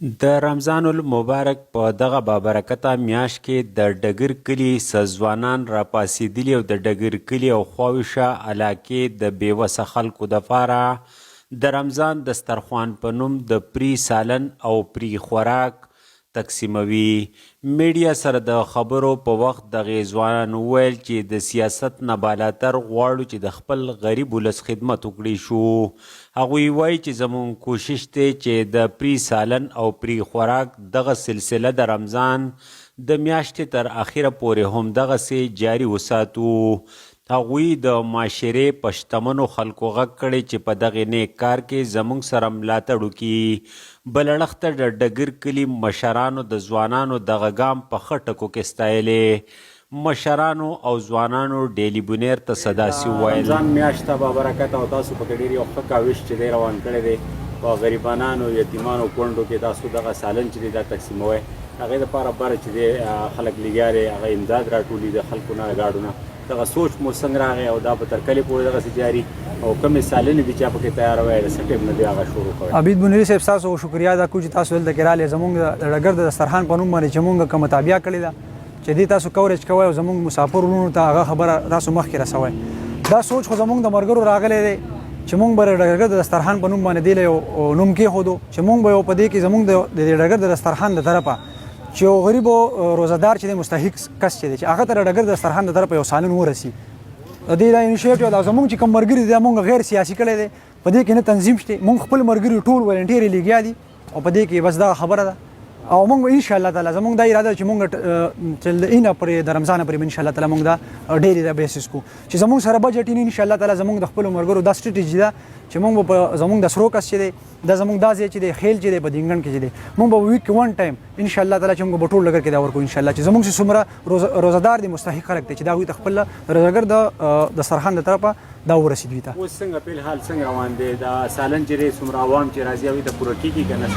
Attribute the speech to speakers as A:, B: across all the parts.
A: د رمضان المبارک په دغه بابرکته میاشت کې د ډګر کلي ځوانان راپاڅېدلي او د ډګر کلي او خواوشه علاقې د بېوسه خلکو دپاره د رمضان دسترخوان په نوم د پري سالن او پري خوراک تقسیموي. میډیا سره د خبرو په وخت دغې ځوانانو وویل چې د سیاست نه بالاتر غواړو چې د خپل غریب ولس خدمت وکړی شو. هغوی وایي چې زموږ کوشش دی چې د پري سالن او پري خوراک دغه سلسله د رمضان د میاشتې تر اخره پورې هم دغسې جاري وساتو. هغوی د معاشرې په شتمنو خلکو غږ کړی چې په دغې نیک کار کې زموږ سره ملاتړ وکړي. بل اړخ ته د ډګر کلي مشرانو د ځوانانو دغه ګام په ښه ټکو کې ستایلې. مشرانو او ځوانانو ډیلی بونیر ته صداسي وویل
B: رمضان میاشت ته بابرکت او تاسو پکې ډېر یو ښه کاوش چې دی روان کړی دی په غریبانانو یتیمانو کونډو کې تاسو دغه سالن چې دی دا تقسیموئ هغې دپاره بره چې دی خلک لګیا دی هغه امداد راټولي د خلکو نه ګاډو نه دغه سوچ مو څنګه راغی او دا به تر کلې پورې دغسې جاري او کومې سالنې دي چې پکې تیاروئ د څه ټیم نه دی هغه شروع کوئ.
C: عبید بونیري صاحب ستاسو شکریا ادا کوو چې تاسو دلته کې رالې زموږ د ډګر د دسترخوان په نوم باندې چې موږ کومه تابیا کړې ده چې دې تاسو کوریج کوئ او زموږ مسافر وروڼو ته هغه خبره تاسو مخکې رسوئ. دا سوچ خو زموږ د ملګرو راغلی دی چې موږ به د ډګر د دسترخوان په نوم باندې دې له یو نوم کېښودو چې موږ به یو په دې کې زموږ د ډګر د دسترخوان د طرفه چې یو غریب او روزهدار چې دی مستحق کس چې دی چې هغه ته د ډګر د دسترخوان د طرفه یو سالن ورسي. د دې دا انیشیټیو دا زموږ چې کوم ملګري دي دا موږ غیر سیاسي کړی دی په دې کې نه تنظیم شته موږ خپل ملګري ټول والنټیر لګیا دي او په دې کې بس دا خبره ده او موږ ان شاء الله تعالی زموږ دا اراده چې موږ چې اینه پرې د رمضان پرې ان شاء الله تعالی موږ دا ډیلی دا بیسس کو چې زموږ سره بجټ ان شاء الله تعالی زموږ د خپل ملګرو دا سټریټیجی ده چې موږ په زموږ د سرو کس چې دی دا زموږ دا ځای چې دی خیل چې دی په دینګن کې چې دی موږ به ویک ون ټایم ان شاء الله تعالی چې موږ به ټول لګر کې دا ورکو ان شاء الله چې زموږ چې څومره روزدار دي مستحق خلک دي چې دا هغوی ته خپل روزګر د دسترخوان د طرفه دا ورسېد وي ته.
B: اوس څنګه فی الحال څنګه روان دی دا سالن چې دی څومره عوام چې راځي هغوی ته پوره کېږي که نه؟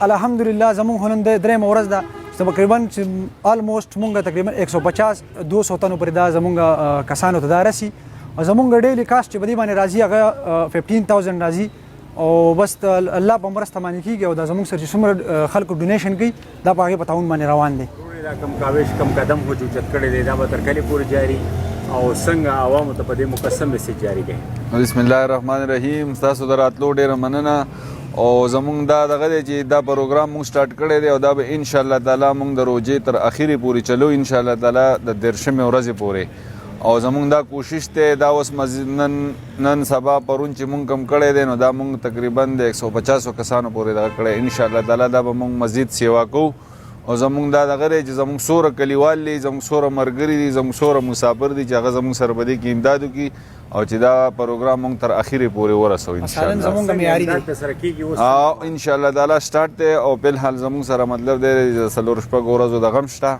C: الحمدلله زموږ نن درېیمه ورځ ده تقریبا چې آلموسټ مونږ تقریبا 150-200 تنو پورې دا زموږ کسانو ته دا رسي او زموږ ډیلی کاسټ چې په دې باندې راځي هغه 15,000 راځي او بس الله په مرسته باندې کېږي او دا زموږ سره چې څومره خلکو ډونیشن کوي دا په هغې په تعاون باندې روان دی.
B: دا کم کاوش کم قدم خو چې اوچت کړی دی دا به تر کلې پورې جاري او څنګه عوامو ته په دې مقسم میسج جاري کوي؟
D: بسم الله الرحمن الرحیم. ستاسو د راتلو ډېره مننه او زموږ دا دغه دی چې دا پروګرام موږ سټارټ کړی دی او دا به ان شاء الله تعالی موږ د روژې تر اخرې پورې چلو ان شاء الله تعالی د 13مې ورځې پورې او زموږ دا کوشش دی دا اوس نن سبا پرون چې موږ کم کړی دی نو دا موږ تقریبا د 150 کسانو پورې دغه کړی ان شاء الله تعالی دا به موږ مزید سیوا کوو او زموږ دا دغه دی چې زموږ څومره کلیوال دي زموږ څومره ملګري دي زموږ څومره مسافر دي چې هغه زموږ سره په دې کې امداد وکړي او چې دا پروګرام موږ تر اخرې پورې ورسوو ان شاء الله.
C: زموږ معیاري دی
D: او ان شاء الله تعالی سٹارټ دی او په الحال زموږ سره مطلب دی څلور شپږ ورځو دغه هم شته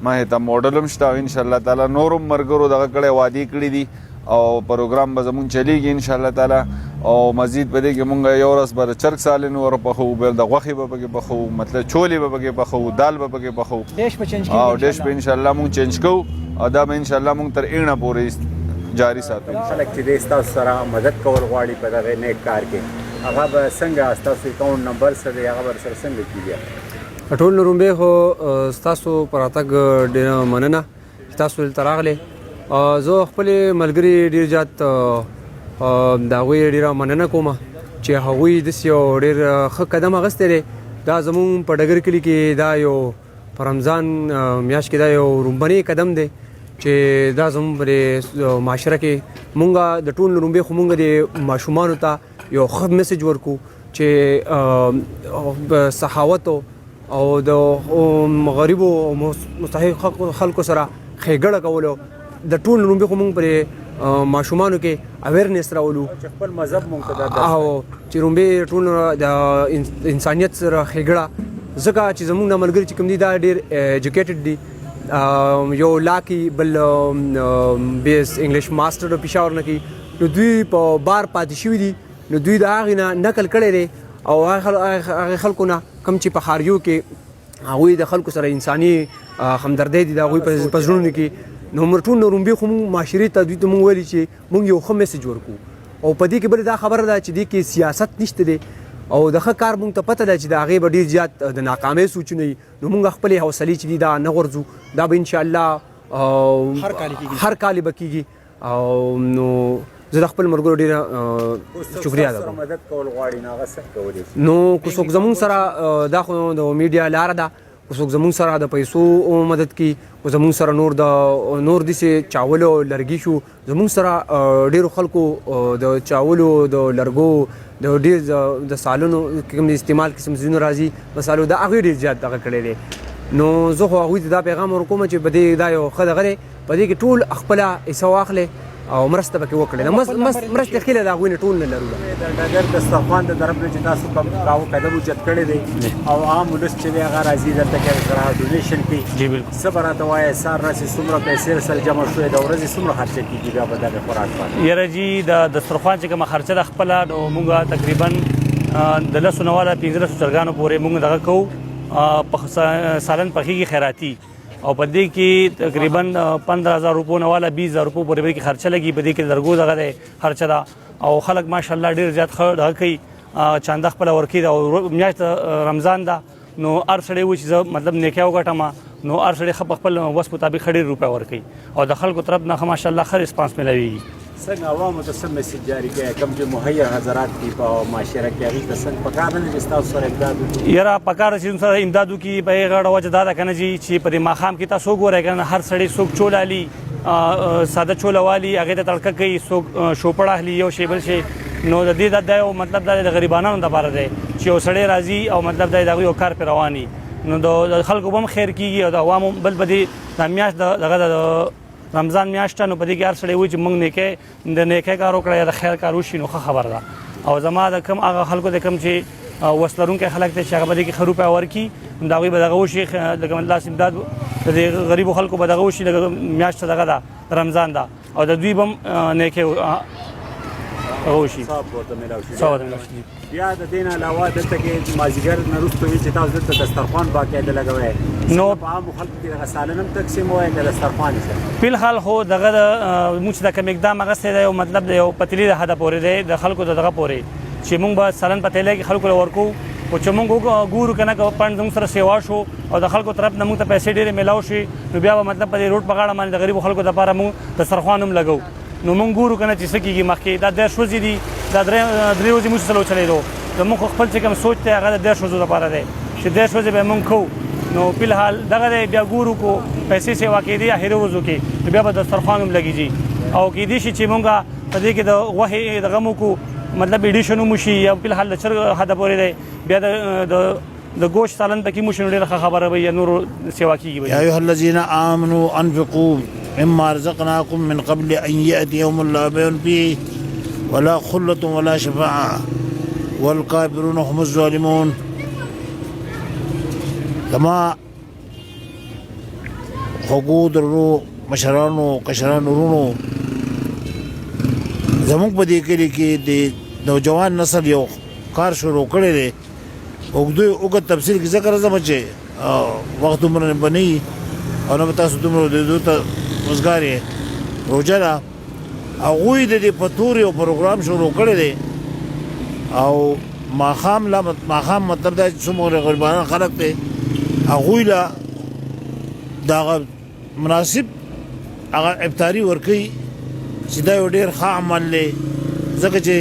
D: ما ته موډل هم شته ان شاء الله تعالی نورم مرګرو دغه کړی وعدې کړي دي او پروګرام به زموږ چلیږي ان شاء الله تعالی او مزید په دې کې مونږ یو ورځ به د چرګ سالن ورپخو بل د غوښې به پکې پخو مطلب چولې به پکې پخو دال به پکې پخو
C: ډیش به چینج
D: او ډیش به ان شاء الله مونږ چینج کوو او دا به ان شاء الله مونږ تر ایڼه پورې جاري ساتو.
B: خلک چې دی ستاسو سره مدد کول غواړي په دغه نیک کار کې هغه به څنګه ستاسو اکاونټ نمبر څه دی هغه به سره څنګه کېږي؟
E: ټول لومبې خو ستاسو پر راتګ ډېره مننه چې تاسو دلته راغلی. زه خپلې ملګري ډېر زیات د هغوی ډېره مننه کوم چې هغوی داسې یو ډېر ښه قدم اخیستی دی. دا زموږ په ډګر کلي کې دا یو په رمضان میاشت کې دا یو لومبنی قدم دی چې دا زموږ په معاشره کې مونږ د ټول لومبې خو مونږ د ماشومانو ته یو ښه میسج ورکو چې سخاوت او د غریبو او مستحق خلکو سره ښېګړه کولو د ټول لومبې خو مونږ پرې ماشومانو کې اویرنس راولو
B: چې خپل مذهب مونږ ته
E: او چې لومبې ټول د انسانیت سره ښېګړه ځکه چې زموږ نه ملګري چې کوم دي دا ډېر ایجوکیټډ دي یو لا کې بل بیس انګلیش ماسټر د پېښور نه کوي نو دوی په بار پاتې شوي دي نو دوی د هغې نه نقل کړی دی او هغې خلکو نه کوم چې په خارجو کې هغوی د خلکو سره انساني همدردۍ دي د هغوی په زړونو کې نو موږ ټول لومبې خو موږ معاشرې ته دوی ته موږ ویلي چې موږ یو ښه میسج ورکوو او په دې کې بلې دا خبره ده چې دې کې سیاست نشته دی او د ښه کار مونږ ته پته ده چې د هغې به ډېر زیات د ناکامۍ سوچونه وي نو مونږ خپلې حوصلې چې دي دا نه غورځو دا به انشاءالله هر کال به کېږي او نو زه د خپل ملګرو ډېره شکریه ادا کوم
B: مدد کول غواړي نو هغه څه کولی شي
E: نو که څوک زمونږ سره دا خو د میډیا لاره ده که څوک زمونږ سره د پیسو مدد کوي که زمونږ سره نور داسې چاولو لرګي شو زمونږ سره ډېرو خلکو د چاولو د لرګو د ډېر د سالونو کوم استعمال قسم څیزونه راځي مسالو د هغې ډېر زیات دغه کړی دی نو زه خو هغوی ته دا پیغام ورکوم چې په دې دا یو ښه دغه دی په دې کې ټول خپله حصه واخلې او مرسته پکې وکړي مرسته خیله د هغوی نه ټول نه لرو
B: د ډګر دسترخوان د طرف نه چې تاسو کوم قدم اوچت کړی دی او عام ولس چې دی هغه راځي دلته کې سره ډونیشن کوي
F: جی بالکل
B: څه به راته وایې سهار راسې څومره پیسې رسل جمع شوې د ورځې څومره خرچه کېږي بیا به دغه خوراک باندې
F: یاره جی د دسترخوان چې کومه خرچه ده خپله نو موږ تقریبا د 10 نه والا 15 چرګانو پورې موږ دغه کوو سالن پخېږي خیراتي او په دې کې تقریبا 15,000 روپو نه والا 20,000 روپو پورې به کې خرچه لګي په دې کې لرګو دغه دی خرچه ده او خلک ماشاءالله ډېر زیات ښه دغه کوي چانده خپله ورکوي او میاشت رمضان ده نو هر سړی و چې زه مطلب نیکۍ وګټم نو هر سړی ښه په خپل وس مطابق ښه ډېر روپۍ ورکوي او د خلکو طرف نه ښه ماشاءالله ښه رسپانس میلاویږي
B: څنګه عوامو ته څه میسج جاري کوي کوم چې مهیا حضرات دي په معاشره کې هغې ته څنګه پکار نه چې ستاسو سره امداد وکړي
F: یاره پکار چې سره امداد وکړي په هغې غاړه وجه دا ده که نه جي چې په دې ماښام کې تاسو وګورئ که نه هر سړی څوک چول الي ساده چوله والي هغې ته تړکه کوي څوک شوپړ اخلي یو شی بل شی نو د دې دا یو مطلب دا د غریبانو دپاره دی چې یو سړی راځي او مطلب دا د هغوی یو کار پرې روان وي نو د خلکو به هم خیر کېږي او د عوامو بل به دې دا میاشت دغه د رمضان میاشت نو په دې کې هر سړی وایي چې موږ د نیکۍ کار وکړه یا د خیر کار وشي نو ښه خبر ده او زما د کم هغه خلکو د کم چې وس لرونکي خلک دی چې هغه به دې کې ښه روپۍ ورکړي نو د هغوی به دغه وشي لکه داسې امداد د دې غریبو خلکو به دغه وشي لکه میاشت دغه ده رمضان ده او د دوی به هم نیکۍ وشي
B: بیا د دې نه علاوه دلته کې مازدیګر نه وروسته وي چې تاسو دلته دسترخوان باقاعده لګوئ
F: نو
B: په عامو خلکو کې دغه سالن هم تقسیموئ د دسترخوان سره
F: فلحال خو دغه موږ چې دا کوم اقدام اخیستی دی یو مطلب د یو پتیلي د حده پورې دی د خلکو د دغه پورې چې موږ به سالن پتیلی کې خلکو له ورکو خو چې موږ ګورو که نه که پنډ زموږ سره سیوا شو او د خلکو طرف نه موږ ته پیسې ډېرې میلاو شي نو بیا به مطلب په دې روډ په غاړه باندې د غریبو خلکو دپاره موږ دسترخوان هم لګو نو موږ ګورو که نه چې څه کېږي مخکې دا 10 ورځې دي دا 3 ورځې موږ سره وچلېدو زموږ خو خپل چې کوم سوچ دی هغه د 10 ورځو دپاره دی چې 10 ورځې به موږ کوو نو فلحال دغه دی بیا ګورو کو پیسې سیوا کېدي اخري ورځو کې نو بیا به دسترخوان هم لګېږي او کېدای شي چې موږ په دې کې د غوښې دغه مو کو مطلب ایډیشن هم وشي یا فلحال د چرګ حده پورې دی بیا د گوشت سالن پکې مو شي نو ډېره ښه خبره به یا نورو سیوا کېږي
G: یا ایها الذین آمنوا انفقوا مما رزقناکم من قبل ان یأتی یوم لا بیع فیه ولا خلة ولا شفاعة والکافرون هم الظالمون زما خوږو درنو مشرانو کشرانو وروڼو زموږ په دې کلي کې د نوجوان نسل یو کار شروع کړی دی اوږد تفصیل کې ذکر راځم چې وخت دومره به نه وي او نه به تاسو دومره د دو ته وزګار یې روژه ده هغوی د دې په تور یو پروګرام شروع کړی دی او ماښام مطلب دا چې څومره غریبانه خلک دی هغوی له دغه مناسب هغه افطاري ورکوي چې دا یو ډېر ښه عمل دی ځکه چې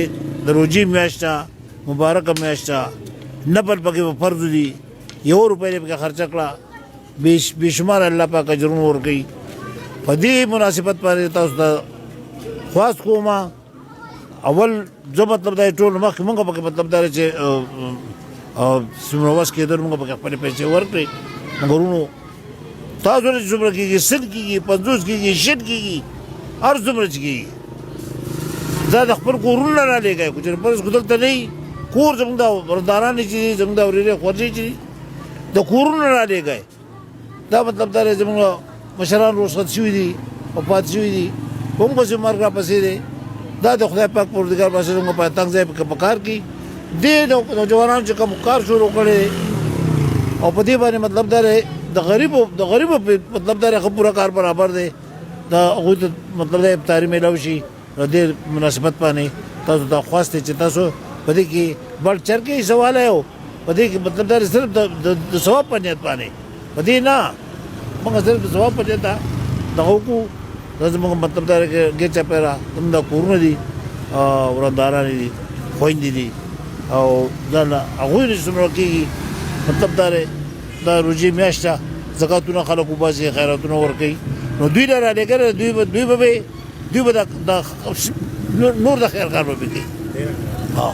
G: د روژې میاشت ده مبارکه میاشت ده نفل پکې به فرض دي 1 روپۍ یې پکې خرچه کړه بې شمار الله پاک اجرونه ورکوي په دې مناسبت باندې تاسو ته خواست کوم اول زه مطلب دا ټول مخکې مونږ پکې مطلب دا چې څومره وس کېدل مونږ پکې خپلې پیسې ورکړې مګر ورونو تاسو چې څومره کېږي 100 کېږي 50 کېږي 60 کېږي هر څومره چې کېږي دا د خپل کورونو نه رالېږئ خو چې فرض کړو دلته نه وي کور زموږ د بردارانې چې دي زموږ د ورېرې خورجې چې دي د کورونو نه رالېږئ دا مطلب دا دی زموږ مشران رخصت شوي دي وفات شوي دي هم پسې مرګ راپسې دی دا د خدای پاک پروردګار باندې زموږ په تنګ ځای په کار کې دې نوجوانانو چې کوم کار شروع کړی او په دې باندې مطلب دا دی د غریبو مطلب دا دی پوره کار برابر دی دا هغوی ته مطلب دا افطاري میلاو شي د دې مناسبت باندې تاسو ته خواست دی چې تاسو په دې کې بل چر کې سوال ہے په دې کې مطلب دا صرف د ثواب په نیت باندې په دې نه موږ صرف د ثواب په نیت دغه کو زموږ مطلب دا کې ګچا پیرا کوم دا کورونه دي ورنداران دي خويندې دي او دا هغه یې څومره کېږي مطلب دا روزي میاشته زکاتونه خلکو باسي خیراتونه ورکوي نو دوی را لګره دوی به دا نور د خیر کار به کوي ها